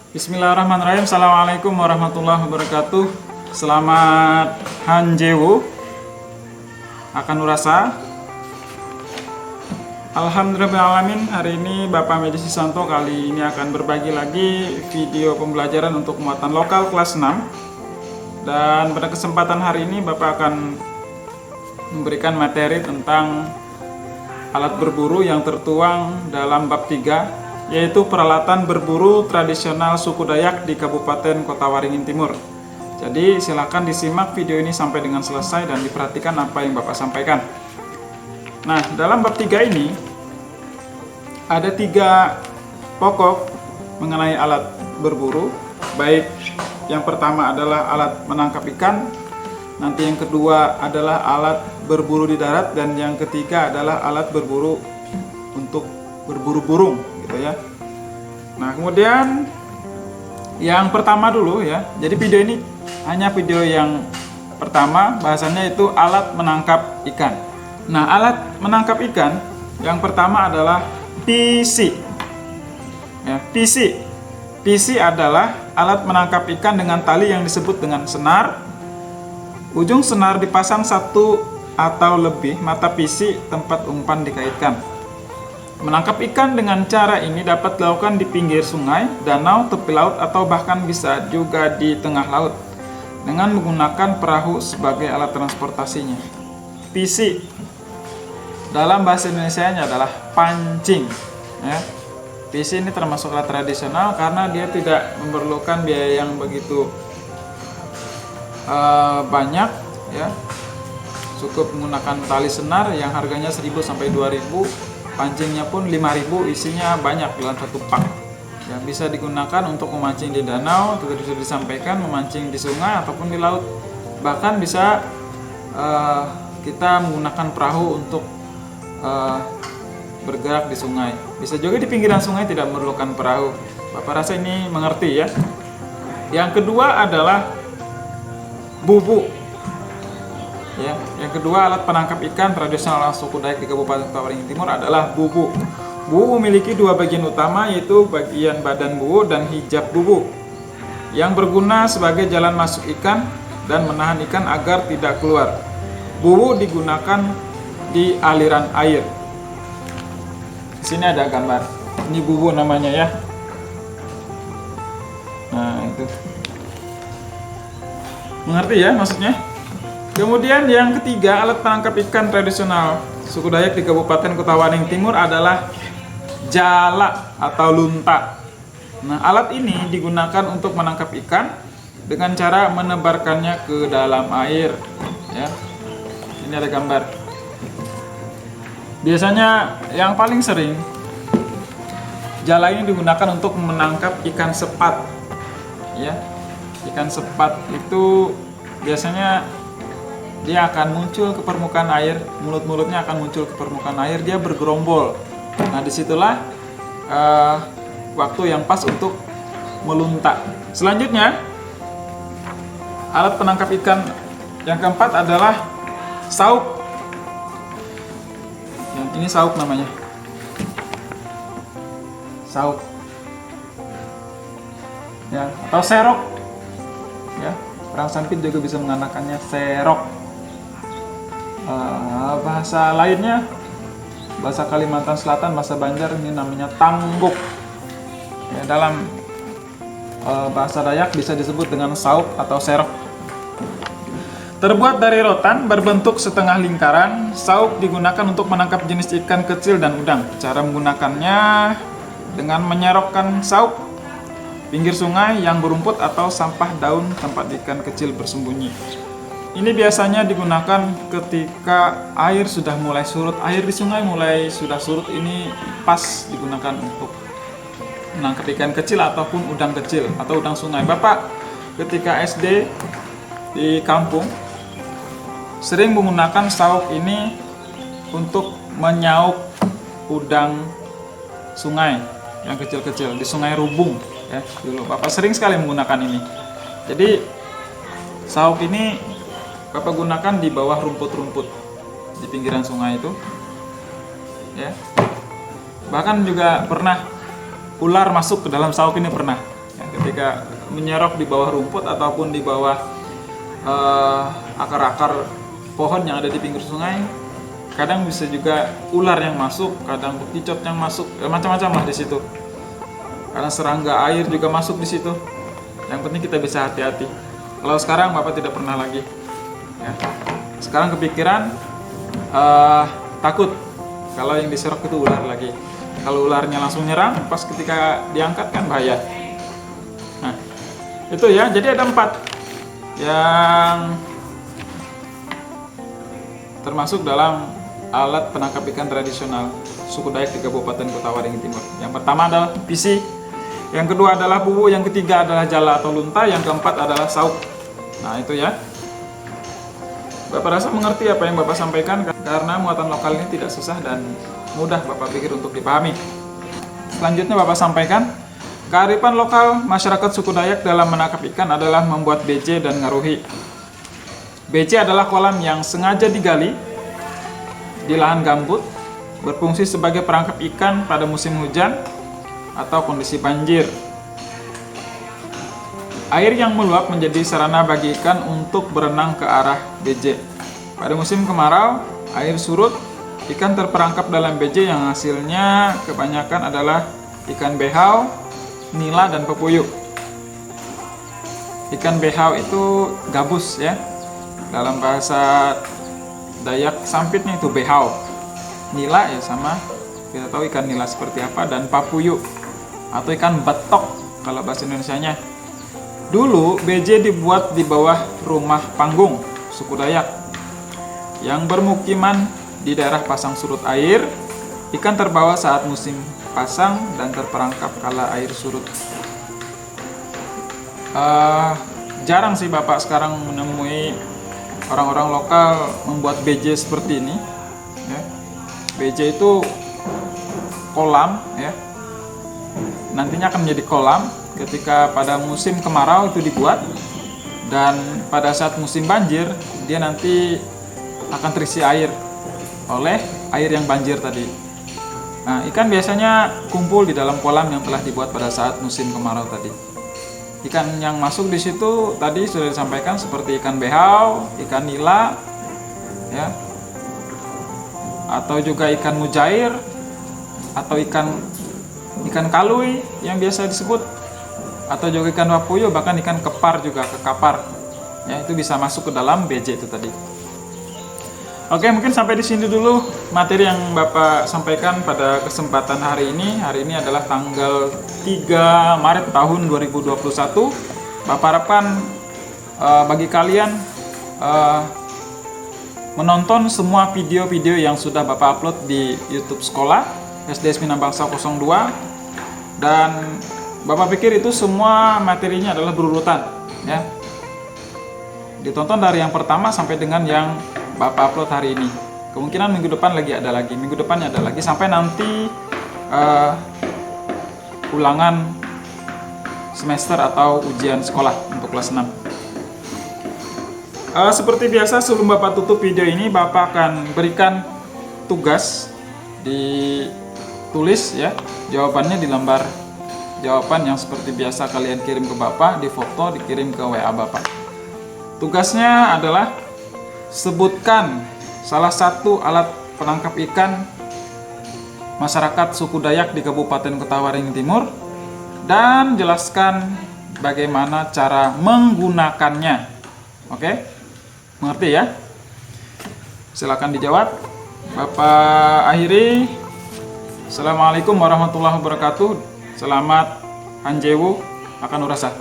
Bismillahirrahmanirrahim. Assalamualaikum warahmatullahi wabarakatuh. Selamat Hanjewu akan urasa. Alhamdulillahirrahmanirrahim. Hari ini Bapak Medi Sisanto kali ini akan berbagi lagi video pembelajaran untuk muatan lokal kelas 6. Dan pada kesempatan hari ini Bapak akan memberikan materi tentang alat berburu yang tertuang dalam bab 3, yaitu peralatan berburu tradisional suku Dayak di Kabupaten Kota Waringin Timur. Jadi silakan disimak video ini sampai dengan selesai dan diperhatikan apa yang Bapak sampaikan. Nah, dalam bab 3 ini ada 3 pokok mengenai alat berburu. Baik, yang pertama adalah alat menangkap ikan, nanti yang kedua adalah alat berburu di darat, dan yang ketiga adalah alat berburu untuk berburu burung gitu ya. Nah, kemudian yang pertama dulu ya. Jadi video ini hanya video yang pertama, bahasannya itu alat menangkap ikan. Nah, alat menangkap ikan yang pertama adalah PC. Ya, PC adalah alat menangkap ikan dengan tali yang disebut dengan senar. Ujung senar dipasang satu atau lebih mata PC tempat umpan dikaitkan. Menangkap ikan dengan cara ini dapat dilakukan di pinggir sungai, danau, tepi laut, atau bahkan bisa juga di tengah laut dengan menggunakan perahu sebagai alat transportasinya. PC dalam bahasa Indonesianya adalah pancing ya. PC ini termasuk alat tradisional karena dia tidak memerlukan biaya yang begitu banyak ya. Cukup menggunakan tali senar yang harganya 1.000 sampai 2.000. Pancingnya pun 5.000, isinya banyak dalam satu pak. Ya, bisa digunakan untuk memancing di danau, juga bisa disampaikan memancing di sungai ataupun di laut. Bahkan bisa kita menggunakan perahu untuk bergerak di sungai. Bisa juga di pinggiran sungai tidak memerlukan perahu. Bapak rasa ini mengerti ya. Yang kedua adalah bubu. Ya, yang kedua alat penangkap ikan tradisional suku Dayak di Kabupaten Kota Waringin Timur adalah bubu. Bubu memiliki 2 bagian utama, yaitu bagian badan bubu dan hijab bubu, yang berguna sebagai jalan masuk ikan dan menahan ikan agar tidak keluar. Bubu digunakan di aliran air. Di sini ada gambar. Ini bubu namanya ya. Nah, itu. Mengerti ya maksudnya? Kemudian yang ketiga, alat penangkap ikan tradisional suku Dayak di Kabupaten Kota Waringin Timur adalah jala atau lunta. Nah, alat ini digunakan untuk menangkap ikan dengan cara menebarkannya ke dalam air. Ya, ini ada gambar. Biasanya yang paling sering jala ini digunakan untuk menangkap ikan sepat. Ya, ikan sepat itu biasanya dia akan muncul ke permukaan air, mulut-mulutnya akan muncul ke permukaan air, dia bergerombol. Nah, disitulah waktu yang pas untuk meluntak. Selanjutnya, alat penangkap ikan yang keempat adalah sauk. Yang ini sauk namanya. Sauk. Ya, atau serok. Ya, orang Sampit juga bisa menggunakannya serok. Bahasa lainnya, bahasa Kalimantan Selatan, bahasa Banjar ini namanya tangguk. Ya, dalam bahasa Dayak bisa disebut dengan sauk atau serok. Terbuat dari rotan berbentuk setengah lingkaran, sauk digunakan untuk menangkap jenis ikan kecil dan udang. Cara menggunakannya dengan menyerokkan sauk pinggir sungai yang berumput atau sampah daun tempat ikan kecil bersembunyi. Ini biasanya digunakan ketika air sudah mulai surut, air di sungai mulai sudah surut, ini pas digunakan untuk menangkap ikan kecil ataupun udang kecil atau udang sungai. Bapak ketika SD di kampung sering menggunakan sauk ini untuk menyauk udang sungai yang kecil-kecil di Sungai Rubung ya dulu. Bapak sering sekali menggunakan ini. Jadi sauk ini Bapak gunakan di bawah rumput-rumput di pinggiran sungai itu ya. Bahkan juga pernah ular masuk ke dalam sauk ini pernah. Ya, ketika menyerok di bawah rumput ataupun di bawah akar-akar pohon yang ada di pinggir sungai. Kadang bisa juga ular yang masuk, kadang bekicot yang masuk, macam-macam lah di situ. Karena serangga air juga masuk di situ. Yang penting kita bisa hati-hati. Kalau sekarang Bapak tidak pernah lagi. Ya. Sekarang kepikiran takut kalau yang diserok itu ular lagi. Kalau ularnya langsung nyerang, pas ketika diangkat kan bahaya. Nah, itu ya. Jadi ada 4 yang termasuk dalam alat penangkap ikan tradisional suku Dayak di Kabupaten Kota Waringin Timur. Yang pertama adalah pisi, yang kedua adalah bubu, yang ketiga adalah jala atau lunta, yang keempat adalah sauk. Nah itu ya. Bapak rasa mengerti apa yang Bapak sampaikan, karena muatan lokal ini tidak susah dan mudah Bapak pikir untuk dipahami. Selanjutnya Bapak sampaikan, kearifan lokal masyarakat suku Dayak dalam menangkap ikan adalah membuat beje dan ngaruhi. Beje adalah kolam yang sengaja digali di lahan gambut, berfungsi sebagai perangkap ikan pada musim hujan atau kondisi banjir. Air yang meluap menjadi sarana bagi ikan untuk berenang ke arah beje. Pada musim kemarau, air surut, ikan terperangkap dalam beje yang hasilnya kebanyakan adalah ikan behau, nila, dan pepuyuh. Ikan behau itu gabus ya. Dalam bahasa Dayak Sampitnya itu behau. Nila ya sama, kita tahu ikan nila seperti apa, dan papuyuh atau ikan betok kalau bahasa Indonesianya. Dulu beje dibuat di bawah rumah panggung suku Dayak yang bermukiman di daerah pasang surut air. Ikan terbawa saat musim pasang dan terperangkap kala air surut. Jarang sih Bapak sekarang menemui orang-orang lokal membuat beje seperti ini ya. Beje itu kolam ya, nantinya akan menjadi kolam ketika pada musim kemarau itu dibuat, dan pada saat musim banjir dia nanti akan terisi air oleh air yang banjir tadi. Nah, ikan biasanya kumpul di dalam kolam yang telah dibuat pada saat musim kemarau tadi. Ikan yang masuk di situ tadi sudah disampaikan seperti ikan behau, ikan nila, ya, atau juga ikan mujair, atau ikan kalui yang biasa disebut, atau juga ikan wapuyuh, bahkan ikan kepar juga, kekapar. Ya, itu bisa masuk ke dalam beje itu tadi. Oke, mungkin sampai di sini dulu materi yang Bapak sampaikan pada kesempatan hari ini. Hari ini adalah tanggal 3 Maret tahun 2021. Bapak harapkan bagi kalian menonton semua video-video yang sudah Bapak upload di YouTube Sekolah SDS Minabangsa 02, dan Bapak pikir itu semua materinya adalah berurutan ya. Ditonton dari yang pertama sampai dengan yang Bapak upload hari ini. Kemungkinan minggu depan lagi ada lagi, minggu depannya ada lagi, sampai nanti ulangan semester atau ujian sekolah untuk kelas 6. Seperti biasa, sebelum Bapak tutup video ini, Bapak akan berikan tugas ditulis ya, jawabannya di lembar jawaban yang seperti biasa kalian kirim ke Bapak, di foto, dikirim ke WA Bapak. Tugasnya adalah sebutkan salah satu alat penangkap ikan masyarakat suku Dayak di Kabupaten Kota Waringin Timur, dan jelaskan bagaimana cara menggunakannya. Oke? Mengerti ya? Silakan dijawab. Bapak akhiri. Assalamualaikum warahmatullahi wabarakatuh. Selamat Hanjewu akan urasa.